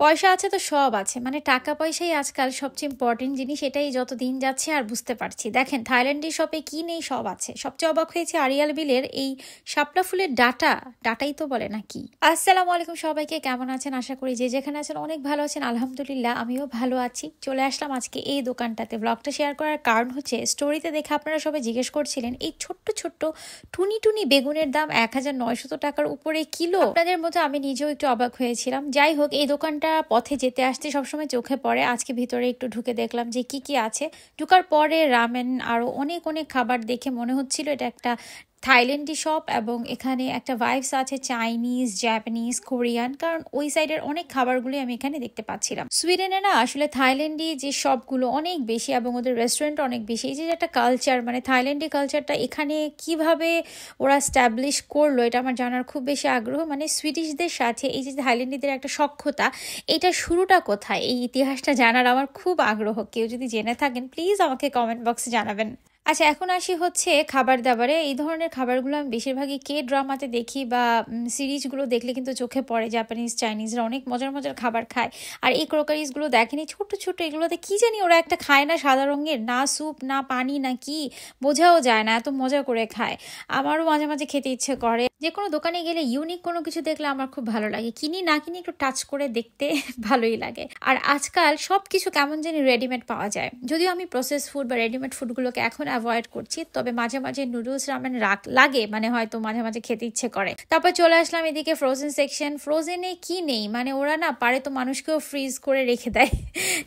পয়সা আছে তো সব আছে, মানে টাকা পয়সাই আজকাল সবচেয়ে ইম্পর্টেন্ট জিনিস। এটাই যত দিন যাচ্ছে আর বুঝতে পারছি। দেখেন থাইল্যান্ডের শপে কি নেই, সব আছে। সবচেয়ে অবাক হয়েছে আরিয়াল বিলের এই শাপলা ফুলের ডাটাই তো বলে নাকি। আসসালামু আলাইকুম সবাইকে, কেমন আছেন? আশা করি যে যেখানে আছেন অনেক ভালো আছেন। আলহামদুলিল্লাহ আমিও ভালো আছি। চলে আসলাম আজকে এই দোকানটাতে। ব্লগটা শেয়ার করার কারণ হচ্ছে স্টোরিতে দেখে আপনারা সবাই জিজ্ঞেস করছিলেন এই ছোট্ট ছোট্ট টুনি টুনি বেগুনের দাম 1900 টাকার উপরে কিলো। আপনাদের মতো আমি নিজেও একটু অবাক হয়েছিলাম। যাই হোক, এই দোকানটা পথে যেতে আসতে সবসময় চোখে পড়ে। আজকে ভিতরে একটু ঢুকে দেখলাম যে কি কি আছে। ঢুকার পরে রামেন আরো অনেক অনেক খাবার দেখে মনে হচ্ছিল এটা একটা থাইল্যান্ডি শপ, এবং এখানে একটা ভাইবস আছে চাইনিজ, জাপানিজ, কোরিয়ান, কারণ ওই সাইডের অনেক খাবারগুলো আমি এখানে দেখতে পাচ্ছিলাম। সুইডেনে না আসলে থাইল্যান্ডি যে শপগুলো অনেক বেশি এবং ওদের রেস্টুরেন্ট অনেক বেশি। এই যে একটা কালচার, মানে থাইল্যান্ডি কালচারটা এখানে কিভাবে ওরা স্ট্যাবলিশ করলো এটা আমার জানার খুব বেশি আগ্রহ। মানে সুইডিশদের সাথে এই যে থাইল্যান্ডিদের একটা সখ্যতা, এটা শুরুটা কোথায়, এই ইতিহাসটা জানার আমার খুব আগ্রহ। কেউ যদি জেনে থাকেন প্লিজ আমাকে কমেন্ট বক্সে জানাবেন। আচ্ছা, এখন আসি হচ্ছে খাবার দাবারে। এই ধরনের খাবারগুলো আমি বেশিরভাগই কে ড্রামাতে দেখি বা সিরিজগুলো দেখলে কিন্তু চোখে পড়ে। জাপানিজ, চাইনিজরা অনেক মজার মজার খাবার খায়। আর এই ক্রোকারিজগুলো দেখেনি ছোট ছোট, এগুলোতে কি জানি ওরা একটা খায় না সাদা রঙের, না স্যুপ না পানি না কি, বোঝাও যায় না, এত মজা করে খায়। আমারও মাঝে মাঝে খেতে ইচ্ছে করে। যে কোনো দোকানে গেলে ইউনিক কোনো কিছু দেখলে আমার খুব ভালো লাগে। কিনি না কিনি একটু টাচ করে দেখতে ভালোই লাগে। আর আজকাল সব কিছু কেমন জানি রেডিমেড পাওয়া যায়। যদিও আমি প্রসেস ফুড বা রেডিমেড ফুডগুলোকে এখন অ্যাভয়েড করছি, তবে মাঝে মাঝে নুডলস রামেন লাগে, মানে হয়তো মাঝে মাঝে খেতে ইচ্ছে করে। তারপর চলে আসলাম এদিকে ফ্রোজেন সেকশন। ফ্রোজেনে কি নেই, মানে ওরা না পারে তো মানুষকেও ফ্রিজ করে রেখে দেয়।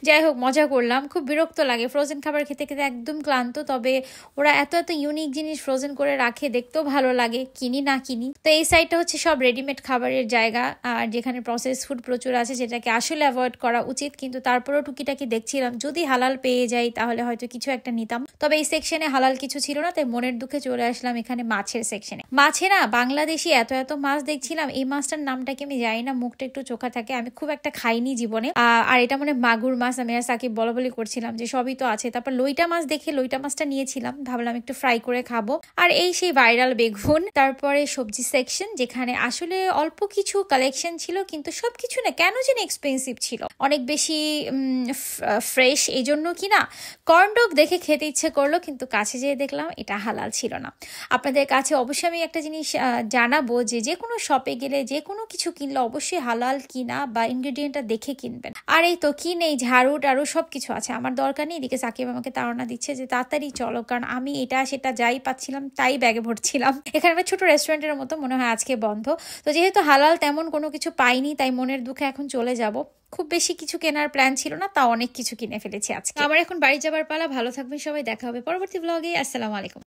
যাই হোক, মজা করলাম। খুব বিরক্ত লাগে ফ্রোজেন খাবার খেতে খেতে, একদম ক্লান্ত। তবে ওরা এত এত ইউনিক জিনিস ফ্রোজেন করে রাখে, দেখতেও ভালো লাগে, কিনি না কিনি। তো এই সাইডটা হচ্ছে সব রেডিমেড খাবারের জায়গা, আর যেখানে প্রসেস ফুড প্রচুর আছে, যেটাকে আসলে অ্যাভয়েড করা উচিত। কিন্তু তারপরেও টুকিটাকি দেখছিলাম, যদি হালাল পেয়ে যাই তাহলে হয়তো কিছু একটা নিতাম। তবে এই সেকশনে হালাল কিছু ছিল না, তাই মনের দুঃখে চলে আসলাম এখানে মাছের সেকশনে। মাছে না বাংলাদেশি এত এত মাছ দেখছিলাম। এই মাছটার নামটা কি আমি জানি না, মুখটা একটু চোখা থাকে, আমি খুব একটা খাইনি জীবনে। আর এটা মানে মাগুর মাছ। আমি আর সাকিব বলা বলি করছিলাম যে সবই তো আছে। তারপর লইটা মাছ দেখে লইটা মাছটা নিয়েছিলাম, ভাবলাম একটু ফ্রাই করে খাবো। আর এই সেই ভাইরাল বেগুন। তারপরে সবজি সেকশন, যেখানে আসলে অল্প কিছু কালেকশন ছিল, কিন্তু সবকিছু না কেন যেন এক্সপেন্সিভ ছিল, অনেক বেশি ফ্রেশ, এই জন্য কিনা কর্নডগ দেখে খেতে ইচ্ছে করলো, কিন্তু কাছে যেয়ে দেখলাম এটা হালাল ছিল না। আপনাদের কাছে অবশ্যই আমি একটা জিনিস জানাবো যে যে কোনো শপে গেলে যে কোনো কিছু কিনলে অবশ্যই হালাল কিনা বা ইনগ্রিডিয়েন্টটা দেখে কিনবেন। আর এই তো কি নেই, ঝাড়ু টাড়ু সব কিছু আছে, আমার দরকার নেই। এদিকে সাকিব আমাকে তাড়না দিচ্ছে যে তাড়াতাড়ি চলো, কারণ আমি এটা সেটা যাই পাচ্ছিলাম তাই ব্যাগে ভরছিলাম। এখানে একটা ছোট রেস্টুরেন্টের মতো, মনে হয় আজকে বন্ধ। তো যেহেতু হালাল তেমন কোনো কিছু পাইনি, তাই মনের দুঃখে এখন চলে যাব। খুব বেশি কিছু কেনার প্ল্যান ছিল না, তা অনেক কিছু কিনে ফেলেছি আজকে। আমার এখন বাড়ি যাবার পালা। ভালো থাকবেন সবাই, দেখা হবে পরবর্তী ব্লগে। আসসালামু আলাইকুম।